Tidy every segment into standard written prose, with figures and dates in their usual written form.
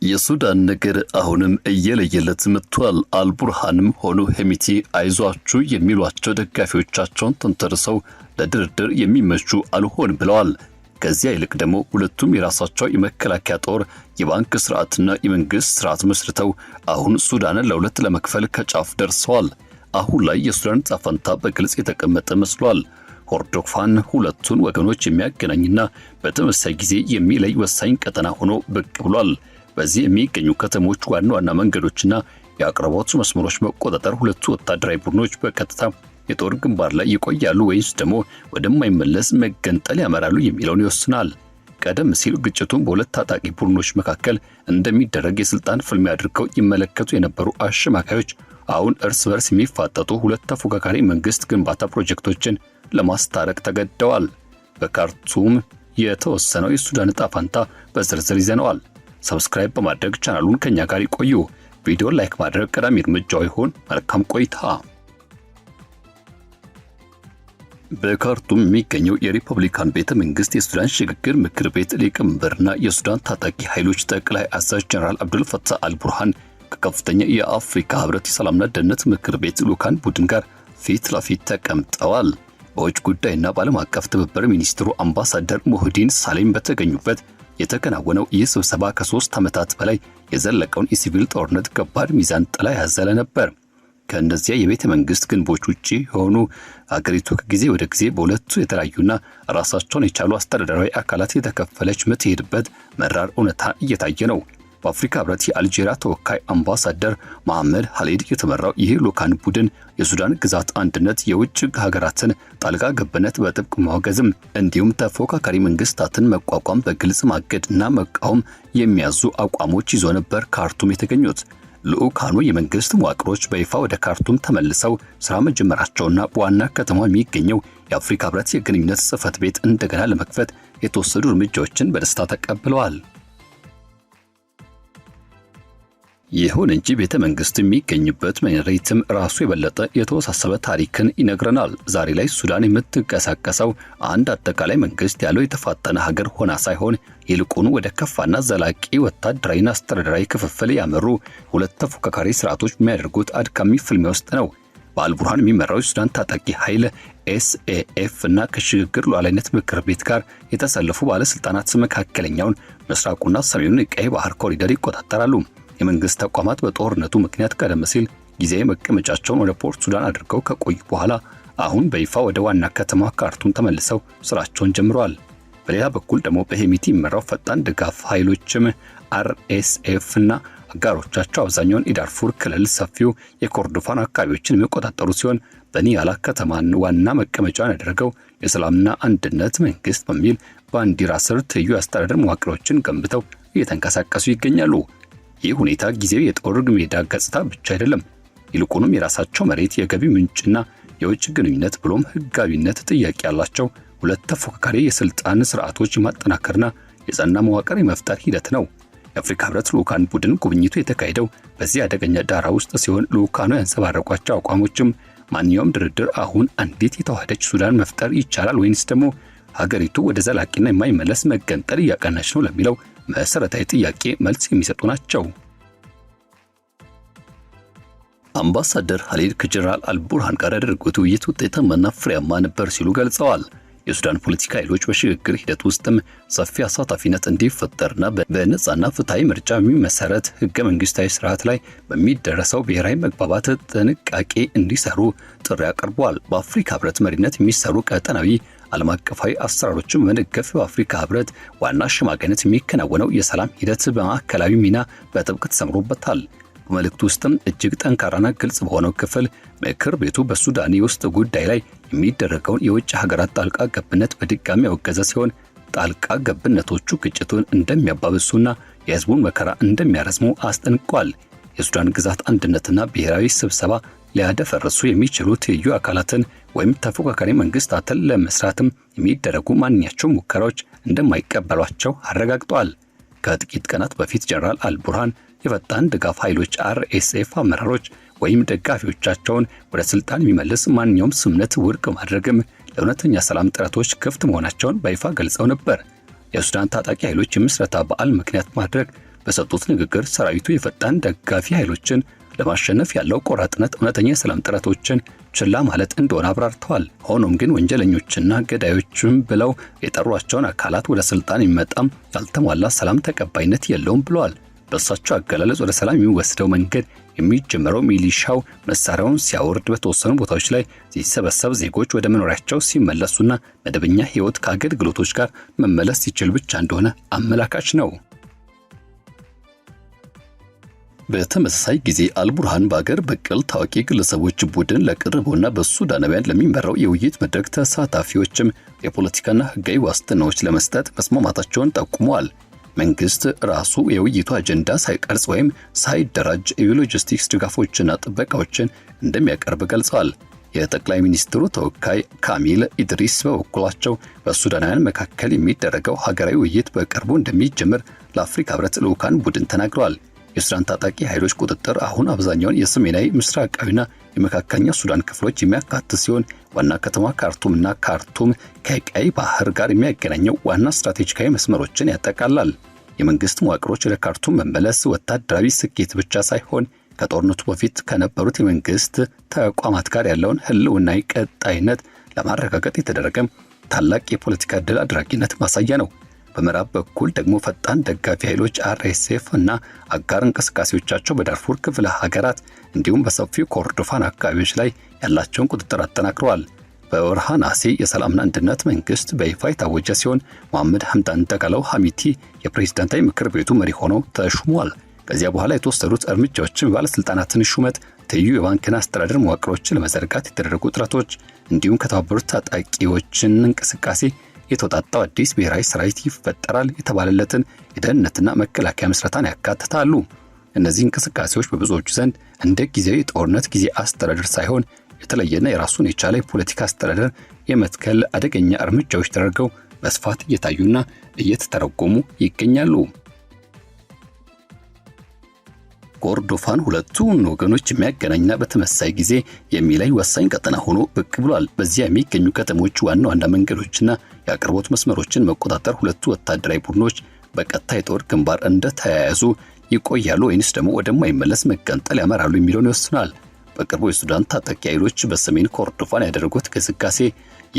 የሱዳን ነገር አሁንም እየለየለት መጥቷል። አልቡርሃንም ሆኑ ሄሚቲ አይዟችሁ የሚሏቸው ደጋፊዎቻቸውን ተንተርሰው ለድርድር የሚመቹ አልሆን ብለዋል። ከዚያ ይልቅ ደግሞ ሁለቱም የራሳቸው የመከላከያ ጦር፣ የባንክ ስርዓትና የመንግስት ስርዓት መስርተው አሁን ሱዳንን ለሁለት ለመክፈል ከጫፍ ደርሰዋል። አሁን ላይ የሱዳን ዕጣ ፈንታ በግልጽ የተቀመጠ መስሏል። ኮርዶፋን ሁለቱን ወገኖች የሚያገናኝና በተመሳሳይ ጊዜ የሚለይ ወሳኝ ቀጠና ሆኖ ብቅ ብሏል። በዚህ የሚገኙ ከተሞች ዋና ዋና መንገዶችና የአቅርቦት መስመሮች መቆጣጠር ሁለቱ ወታደራዊ ቡድኖች በቀጥታ የጦር ግንባር ላይ ይቆያሉ ወይስ ደግሞ ወደማይመለስ መገንጠል ያመራሉ የሚለውን ይወስናል። ቀደም ሲል ግጭቱን በሁለት ታጣቂ ቡድኖች መካከል እንደሚደረግ የስልጣን ፍልሚያ አድርገው ይመለከቱ የነበሩ አሸማካዮች አሁን እርስ በርስ የሚፋጠጡ ሁለት ተፎካካሪ መንግስት ግንባታ ፕሮጀክቶችን ለማስታረቅ ተገደዋል። በካርቱም የተወሰነው የሱዳን ዕጣ ፈንታ በዝርዝር ይዘነዋል። ሰብስክራይብ በማድረግ ቻናሉን ከኛ ጋር ይቆዩ። ቪዲዮ ላይክ ማድረግ ቀዳሚ እርምጃው ይሁን። መልካም ቆይታ። በካርቱም የሚገኘው የሪፐብሊካን ቤተ መንግስት የሱዳን ሽግግር ምክር ቤት ሊቀመንበርና የሱዳን ታጣቂ ኃይሎች ጠቅላይ አዛዥ ጀነራል አብዱል ፈታህ አልቡርሃን ከከፍተኛ የአፍሪካ ህብረት የሰላምና ደህንነት ምክር ቤት ልዑካን ቡድን ጋር ፊት ለፊት ተቀምጠዋል። በውጭ ጉዳይና በዓለም አቀፍ ትብብር ሚኒስትሩ አምባሳደር ሙህዲን ሳሌም በተገኙበት የተከናወነው ይህ ስብሰባ ከ3 ዓመታት በላይ የዘለቀውን የሲቪል ጦርነት ከባድ ሚዛን ጥላ ያዘለ ነበር። ከእነዚያ የቤተ መንግስት ግንቦች ውጪ የሆኑ አገሪቱ ከጊዜ ወደ ጊዜ በሁለቱ የተለያዩና ራሳቸውን የቻሉ አስተዳደራዊ አካላት የተከፈለች ምትሄድበት መራር እውነታ እየታየ ነው። በአፍሪካ ህብረት የአልጄሪያ ተወካይ አምባሳደር መሐመድ ሐሊድ የተመራው ይህ ልዑካን ቡድን የሱዳን ግዛት አንድነት፣ የውጭ ሀገራትን ጣልቃ ገብነት በጥብቅ ማውገዝም እንዲሁም ተፎካካሪ መንግስታትን መቋቋም በግልጽ ማገድና መቃወም የሚያዙ አቋሞች ይዞ ነበር ካርቱም የተገኙት። ልዑካኑ የመንግስት መዋቅሮች በይፋ ወደ ካርቱም ተመልሰው ስራ መጀመራቸውና በዋና ከተማ የሚገኘው የአፍሪካ ህብረት የግንኙነት ጽህፈት ቤት እንደገና ለመክፈት የተወሰዱ እርምጃዎችን በደስታ ተቀብለዋል። ይሁን እንጂ ቤተ መንግስት የሚገኝበት መሬትም ራሱ የበለጠ የተወሳሰበ ታሪክን ይነግረናል። ዛሬ ላይ ሱዳን የምትንቀሳቀሰው አንድ አጠቃላይ መንግስት ያለው የተፋጠነ ሀገር ሆና ሳይሆን ይልቁኑ ወደ ከፋና ዘላቂ ወታደራዊና አስተዳደራዊ ክፍፍል ያመሩ ሁለት ተፎካካሪ ስርዓቶች የሚያደርጉት አድካሚ ፍልሚያ ውስጥ ነው። በአልቡርሃን የሚመራው የሱዳን ታጣቂ ኃይል ኤስኤኤፍ እና ከሽግግር ሉዓላዊነት ምክር ቤት ጋር የተሰለፉ ባለስልጣናት መካከለኛውን ምስራቁና ሰሜኑን የቀይ ባህር ኮሪደር ይቆጣጠራሉ። የመንግስት ተቋማት በጦርነቱ ምክንያት ቀደም ሲል ጊዜያዊ መቀመጫቸውን ወደ ፖርት ሱዳን አድርገው ከቆዩ በኋላ አሁን በይፋ ወደ ዋና ከተማ ካርቱም ተመልሰው ስራቸውን ጀምረዋል። በሌላ በኩል ደግሞ በሄሚቲ የሚመራው ፈጣን ድጋፍ ኃይሎችም አርኤስኤፍ እና አጋሮቻቸው አብዛኛውን የዳርፉር ክልል ሰፊው የኮርዶፋን አካባቢዎችን የሚቆጣጠሩ ሲሆን በኒያላ ከተማን ዋና መቀመጫን ያደረገው የሰላምና አንድነት መንግስት በሚል ባንዲራ ስር ትይዩ አስተዳደር መዋቅሮችን ገንብተው እየተንቀሳቀሱ ይገኛሉ። ይህ ሁኔታ ጊዜው የጦር ሜዳ ገጽታ ብቻ አይደለም። ይልቁንም የራሳቸው መሬት፣ የገቢ ምንጭና የውጭ ግንኙነት ብሎም ህጋዊነት ጥያቄ ያላቸው ሁለት ተፎካካሪ የስልጣን ስርዓቶች ማጠናከርና የጸና መዋቅር የመፍጠር ሂደት ነው። የአፍሪካ ህብረት ልዑካን ቡድን ጉብኝቱ የተካሄደው በዚህ አደገኛ ዳራ ውስጥ ሲሆን ልዑካኑ ያንጸባረቋቸው አቋሞችም ማንኛውም ድርድር አሁን አንዲት የተዋሃደች ሱዳን መፍጠር ይቻላል ወይንስ ደግሞ ሀገሪቱ ወደ ዘላቂና የማይመለስ መገንጠል እያቀናች ነው ለሚለው መሰረታዊ ጥያቄ መልስ የሚሰጡ ናቸው። አምባሳደር ሐሊድ ከጀነራል አልቡርሃን ጋር ያደረጉት ውይይት ውጤታማና ፍሬያማ ነበር ሲሉ ገልጸዋል። የሱዳን ፖለቲካ ኃይሎች በሽግግር ሂደት ውስጥም ሰፊ አሳታፊነት እንዲፈጠርና በነጻና ፍትሃዊ ምርጫ የሚመሰረት ህገ መንግስታዊ ስርዓት ላይ በሚደረሰው ብሔራዊ መግባባት ጥንቃቄ እንዲሰሩ ጥሪ አቅርበዋል። በአፍሪካ ህብረት መሪነት የሚሰሩ ቀጠናዊ ዓለም አቀፋዊ አሰራሮችን በመደገፍ በአፍሪካ ህብረት ዋና አሸማጋይነት የሚከናወነው የሰላም ሂደት በማዕከላዊ ሚና በጥብቅ ተሰምሮበታል። በመልእክቱ ውስጥም እጅግ ጠንካራና ግልጽ በሆነው ክፍል ምክር ቤቱ በሱዳን የውስጥ ጉዳይ ላይ የሚደረገውን የውጭ ሀገራት ጣልቃ ገብነት በድጋሚ ያወገዘ ሲሆን ጣልቃ ገብነቶቹ ግጭቱን እንደሚያባብሱና የህዝቡን መከራ እንደሚያረዝሙ አስጠንቅቋል። የሱዳን ግዛት አንድነትና ብሔራዊ ስብሰባ ሊያደፈርሱ የሚችሉ ትይዩ አካላትን ወይም ተፎካካሪ መንግስታትን ለመስራትም የሚደረጉ ማንኛቸውም ሙከራዎች እንደማይቀበሏቸው አረጋግጠዋል። ከጥቂት ቀናት በፊት ጀነራል አልቡርሃን የፈጣን ድጋፍ ኃይሎች አርኤስኤፍ አመራሮች ወይም ደጋፊዎቻቸውን ወደ ስልጣን የሚመልስ ማንኛውም ስምምነት ውድቅ ማድረግም ለእውነተኛ ሰላም ጥረቶች ክፍት መሆናቸውን በይፋ ገልጸው ነበር። የሱዳን ታጣቂ ኃይሎች የምስረታ በዓል ምክንያት ማድረግ በሰጡት ንግግር ሰራዊቱ የፈጣን ደጋፊ ኃይሎችን ለማሸነፍ ያለው ቆራጥነት እውነተኛ የሰላም ጥረቶችን ችላ ማለት እንደሆነ አብራርተዋል። ሆኖም ግን ወንጀለኞችና ገዳዮችም ብለው የጠሯቸውን አካላት ወደ ስልጣን የሚመጣም ያልተሟላ ሰላም ተቀባይነት የለውም ብለዋል። በእሳቸው አገላለጽ ወደ ሰላም የሚወስደው መንገድ የሚጀምረው ሚሊሻው መሳሪያውን ሲያወርድ፣ በተወሰኑ ቦታዎች ላይ ሲሰበሰብ፣ ዜጎች ወደ መኖሪያቸው ሲመለሱና መደበኛ ሕይወት ከአገልግሎቶች ጋር መመለስ ሲችል ብቻ እንደሆነ አመላካች ነው። በተመሳሳይ ጊዜ አልቡርሃን በአገር በቀል ታዋቂ ግለሰቦች ቡድን ለቀረበውና በሱዳናውያን ለሚመራው የውይይት መድረክ ተሳታፊዎችም የፖለቲካና ሕጋዊ ዋስትናዎች ለመስጠት መስማማታቸውን ጠቁመዋል። መንግስት ራሱ የውይይቱ አጀንዳ ሳይቀርጽ ወይም ሳይደራጅ የሎጂስቲክስ ድጋፎችና ጥበቃዎችን እንደሚያቀርብ ገልጸዋል። የጠቅላይ ሚኒስትሩ ተወካይ ካሚል ኢድሪስ በበኩላቸው በሱዳናውያን መካከል የሚደረገው ሀገራዊ ውይይት በቅርቡ እንደሚጀምር ለአፍሪካ ህብረት ልዑካን ቡድን ተናግረዋል። የሱዳን ታጣቂ ኃይሎች ቁጥጥር አሁን አብዛኛውን የሰሜናዊ ምስራቃዊና የመካከለኛ ሱዳን ክፍሎች የሚያካትት ሲሆን ዋና ከተማ ካርቱምና ካርቱም ከቀይ ባህር ጋር የሚያገናኘው ዋና ስትራቴጂካዊ መስመሮችን ያጠቃልላል። የመንግስት መዋቅሮች ወደ ካርቱም መመለስ ወታደራዊ ስኬት ብቻ ሳይሆን ከጦርነቱ በፊት ከነበሩት የመንግስት ተቋማት ጋር ያለውን ህልውናዊ ቀጣይነት ለማረጋገጥ የተደረገም ታላቅ የፖለቲካ ድል አድራጊነት ማሳያ ነው። በምዕራብ በኩል ደግሞ ፈጣን ደጋፊ ኃይሎች RSF እና አጋር እንቅስቃሴዎቻቸው በዳርፉር ክፍለ ሀገራት እንዲሁም በሰፊው ኮርዶፋን አካባቢዎች ላይ ያላቸውን ቁጥጥር አጠናክረዋል። በወርሃ ነሐሴ የሰላምና አንድነት መንግስት በይፋ የታወጀ ሲሆን መሐመድ ሐምዳን ዳጋሎ ሐሚቲ የፕሬዝዳንታዊ ምክር ቤቱ መሪ ሆነው ተሹመዋል። ከዚያ በኋላ የተወሰዱት እርምጃዎችን ባለስልጣናትን ሹመት፣ ትይዩ የባንክና አስተዳደር መዋቅሮችን ለመዘርጋት የተደረጉ ጥረቶች እንዲሁም ከተባበሩት ታጣቂዎችን እንቅስቃሴ የተወጣጣው አዲስ ብሔራዊ ሰራዊት ይፈጠራል የተባለለትን የደህንነትና መከላከያ መስረታን ያካትታሉ። እነዚህ እንቅስቃሴዎች በብዙዎቹ ዘንድ እንደ ጊዜያዊ ጦርነት ጊዜ አስተዳደር ሳይሆን የተለየና የራሱን የቻለ የፖለቲካ አስተዳደር የመትከል አደገኛ እርምጃዎች ተደርገው በስፋት እየታዩና እየተተረጎሙ ይገኛሉ። ኮርዶፋን ሁለቱን ወገኖች የሚያገናኝና በተመሳሳይ ጊዜ የሚለይ ወሳኝ ቀጠና ሆኖ ብቅ ብሏል። በዚያ የሚገኙ ከተሞች ዋና ዋና መንገዶችና የአቅርቦት መስመሮችን መቆጣጠር ሁለቱ ወታደራዊ ቡድኖች በቀጥታ የጦር ግንባር እንደተያያዙ ይቆያሉ ወይንስ ደግሞ ወደማይመለስ መገንጠል ያመራሉ የሚለውን ይወስናል። በቅርቡ የሱዳን ታጣቂ ኃይሎች በሰሜን ኮርዶፋን ያደረጉት ግስጋሴ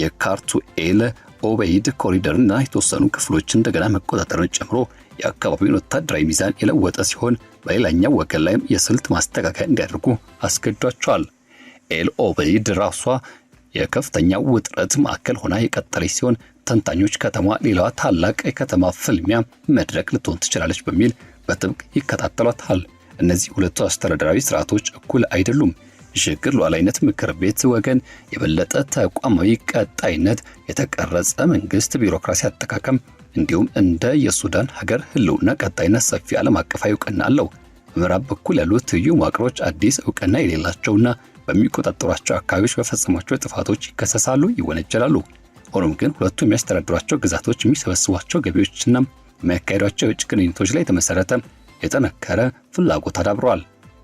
የካርቱኤል ኦበይድ ኮሪደርና የተወሰኑ ክፍሎችን እንደገና መቆጣጠርን ጨምሮ የአካባቢውን ወታደራዊ ሚዛን የለወጠ ሲሆን በሌላኛው ወገን ላይም የስልት ማስተካከያ እንዲያደርጉ አስገድዷቸዋል። ኤል ኦበይድ ራሷ የከፍተኛ ውጥረት ማዕከል ሆና የቀጠለች ሲሆን ተንታኞች ከተማ ሌላዋ ታላቅ የከተማ ፍልሚያ መድረክ ልትሆን ትችላለች በሚል በጥብቅ ይከታተሏታል። እነዚህ ሁለቱ አስተዳደራዊ ስርዓቶች እኩል አይደሉም። የሽግግር ሉዓላዊነት ምክር ቤት ወገን የበለጠ ተቋማዊ ቀጣይነት፣ የተቀረጸ መንግስት ቢሮክራሲ አጠቃቀም እንዲሁም እንደ የሱዳን ሀገር ህልውና ቀጣይነት ሰፊ ዓለም አቀፋዊ እውቅና አለው። በምዕራብ በኩል ያሉት ትይዩ መዋቅሮች አዲስ እውቅና የሌላቸውና በሚቆጣጠሯቸው አካባቢዎች በፈጸሟቸው ጥፋቶች ይከሰሳሉ፣ ይወነጀላሉ። ሆኖም ግን ሁለቱ የሚያስተዳድሯቸው ግዛቶች የሚሰበስቧቸው ገቢዎችና የሚያካሂዷቸው የውጭ ግንኙነቶች ላይ የተመሰረተ የጠነከረ ፍላጎት አዳብረዋል።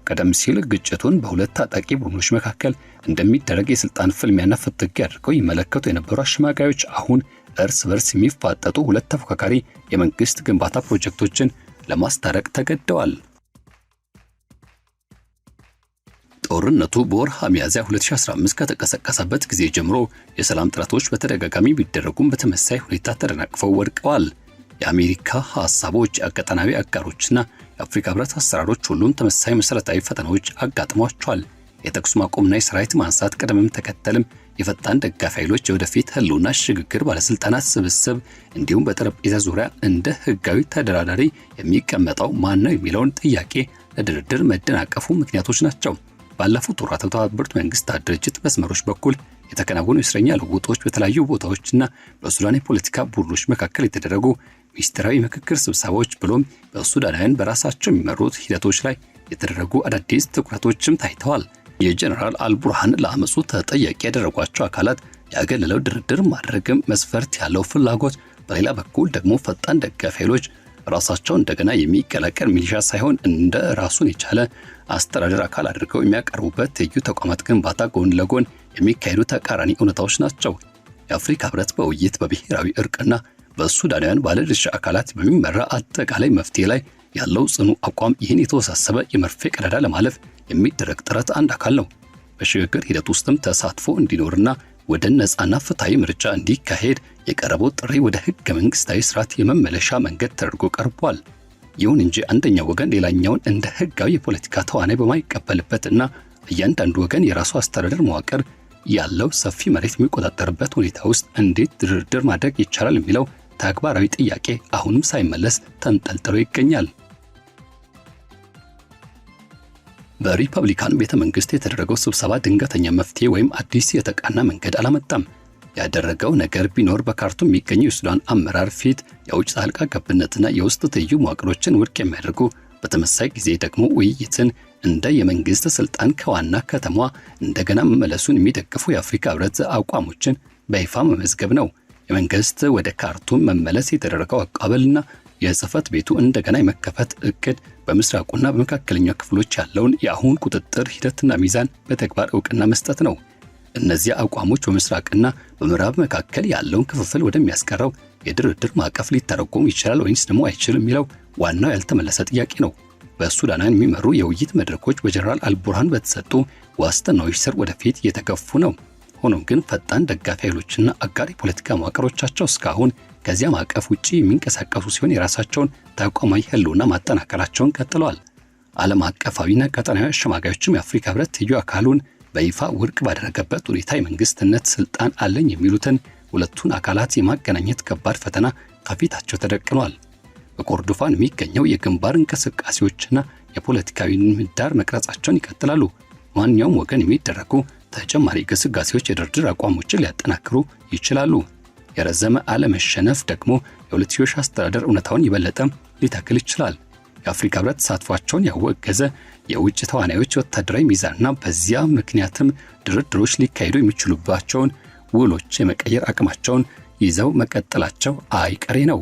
ቀደም ሲል ግጭቱን በሁለት ታጣቂ ቡድኖች መካከል እንደሚደረግ የስልጣን ፍልሚያና ፍትጊያ አድርገው ይመለከቱ የነበሩ አሸማጋዮች አሁን እርስ በርስ የሚፋጠጡ ሁለት ተፎካካሪ የመንግስት ግንባታ ፕሮጀክቶችን ለማስታረቅ ተገደዋል። ጦርነቱ በወርሃ ሚያዝያ 2015 ከተቀሰቀሰበት ጊዜ ጀምሮ የሰላም ጥረቶች በተደጋጋሚ ቢደረጉም በተመሳሳይ ሁኔታ ተደናቅፈው ወድቀዋል። የአሜሪካ ሐሳቦች፣ የቀጠናዊ አጋሮችና የአፍሪካ ህብረት አሰራሮች ሁሉም ተመሳሳይ መሰረታዊ ፈተናዎች አጋጥሟቸዋል። የተኩስ ማቆምና የሰራዊት ማንሳት ቅደምም ተከተልም የፈጣን ደጋፊ ኃይሎች የወደፊት ህልውና ሽግግር ባለስልጣናት ስብስብ እንዲሁም በጠረጴዛ ዙሪያ እንደ ህጋዊ ተደራዳሪ የሚቀመጠው ማን ነው የሚለውን ጥያቄ ለድርድር መደናቀፉ ምክንያቶች ናቸው። ባለፉት ወራት በተባበሩት መንግስታት ድርጅት መስመሮች በኩል የተከናወኑ የእስረኛ ልውውጦች፣ በተለያዩ ቦታዎችና በሱዳን የፖለቲካ ቡድኖች መካከል የተደረጉ ሚስጥራዊ ምክክር ስብሰባዎች ብሎም በሱዳናውያን በራሳቸው የሚመሩት ሂደቶች ላይ የተደረጉ አዳዲስ ትኩረቶችም ታይተዋል። የጀነራል አልቡርሃን ለአመፁ ተጠያቂ ያደረጓቸው አካላት ያገለለው ድርድር ማድረግም መስፈርት ያለው ፍላጎት፣ በሌላ በኩል ደግሞ ፈጣን ደጋፊ ኃይሎች ራሳቸው እንደገና የሚቀላቀል ሚሊሻ ሳይሆን እንደ ራሱን የቻለ አስተዳደር አካል አድርገው የሚያቀርቡበት ትይዩ ተቋማት ግንባታ ጎን ለጎን የሚካሄዱ ተቃራኒ እውነታዎች ናቸው። የአፍሪካ ህብረት በውይይት በብሔራዊ እርቅና በሱዳናውያን ባለድርሻ አካላት በሚመራ አጠቃላይ መፍትሄ ላይ ያለው ጽኑ አቋም ይህን የተወሳሰበ የመርፌ ቀዳዳ ለማለፍ የሚደረግ ጥረት አንድ አካል ነው። በሽግግር ሂደት ውስጥም ተሳትፎ እንዲኖርና ወደ ነፃና ፍትሃዊ ምርጫ እንዲካሄድ የቀረበው ጥሪ ወደ ህገ መንግስታዊ ስርዓት የመመለሻ መንገድ ተደርጎ ቀርቧል። ይሁን እንጂ አንደኛው ወገን ሌላኛውን እንደ ህጋዊ የፖለቲካ ተዋናይ በማይቀበልበትና እያንዳንዱ ወገን የራሱ አስተዳደር መዋቅር ያለው ሰፊ መሬት የሚቆጣጠርበት ሁኔታ ውስጥ እንዴት ድርድር ማድረግ ይቻላል የሚለው ተግባራዊ ጥያቄ አሁንም ሳይመለስ ተንጠልጥሎ ይገኛል። በሪፐብሊካን ቤተ መንግስት የተደረገው ስብሰባ ድንገተኛ መፍትሄ ወይም አዲስ የተቃና መንገድ አላመጣም። ያደረገው ነገር ቢኖር በካርቱም የሚገኘው የሱዳን አመራር ፊት የውጭ ጣልቃ ገብነትና የውስጥ ትይዩ መዋቅሮችን ውድቅ የሚያደርጉ በተመሳሳይ ጊዜ ደግሞ ውይይትን እንደ የመንግስት ስልጣን ከዋና ከተማዋ እንደገና መመለሱን የሚደግፉ የአፍሪካ ህብረት አቋሞችን በይፋ መመዝገብ ነው። የመንግስት ወደ ካርቱም መመለስ የተደረገው አቀባበልና የጽህፈት ቤቱ እንደገና የመከፈት እቅድ በምስራቁና በመካከለኛው ክፍሎች ያለውን የአሁን ቁጥጥር ሂደትና ሚዛን በተግባር ዕውቅና መስጠት ነው። እነዚህ አቋሞች በምስራቅና በምዕራብ መካከል ያለውን ክፍፍል ወደሚያስቀረው የድርድር ማዕቀፍ ሊተረጎሙ ይችላል ወይስ ደግሞ አይችልም የሚለው ዋናው ያልተመለሰ ጥያቄ ነው። በሱዳናውያን የሚመሩ የውይይት መድረኮች በጀነራል አልቡርሃን በተሰጡ ዋስትናዎች ስር ወደፊት እየተገፉ ነው። ሆኖም ግን ፈጣን ደጋፊ ኃይሎችና አጋር የፖለቲካ መዋቅሮቻቸው እስካሁን ከዚያ ማዕቀፍ ውጪ የሚንቀሳቀሱ ሲሆን የራሳቸውን ተቋማዊ ህልውና ማጠናከራቸውን ቀጥለዋል። ዓለም አቀፋዊና ቀጠናዊ አሸማጋዮችም የአፍሪካ ህብረት ትይዩ አካሉን በይፋ ውድቅ ባደረገበት ሁኔታ የመንግስትነት ስልጣን አለኝ የሚሉትን ሁለቱን አካላት የማገናኘት ከባድ ፈተና ከፊታቸው ተደቅኗል። በኮርዶፋን የሚገኘው የግንባር እንቅስቃሴዎችና የፖለቲካዊ ምህዳር መቅረጻቸውን ይቀጥላሉ። ማንኛውም ወገን የሚደረጉ ተጨማሪ ግስጋሴዎች የድርድር አቋሞችን ሊያጠናክሩ ይችላሉ። የረዘመ አለመሸነፍ ደግሞ የሁለትዮሽ አስተዳደር እውነታውን ይበለጠ ሊተክል ይችላል። የአፍሪካ ህብረት ተሳትፏቸውን ያወገዘ የውጭ ተዋናዮች ወታደራዊ ሚዛንና በዚያ ምክንያትም ድርድሮች ሊካሄዱ የሚችሉባቸውን ውሎች የመቀየር አቅማቸውን ይዘው መቀጠላቸው አይቀሬ ነው።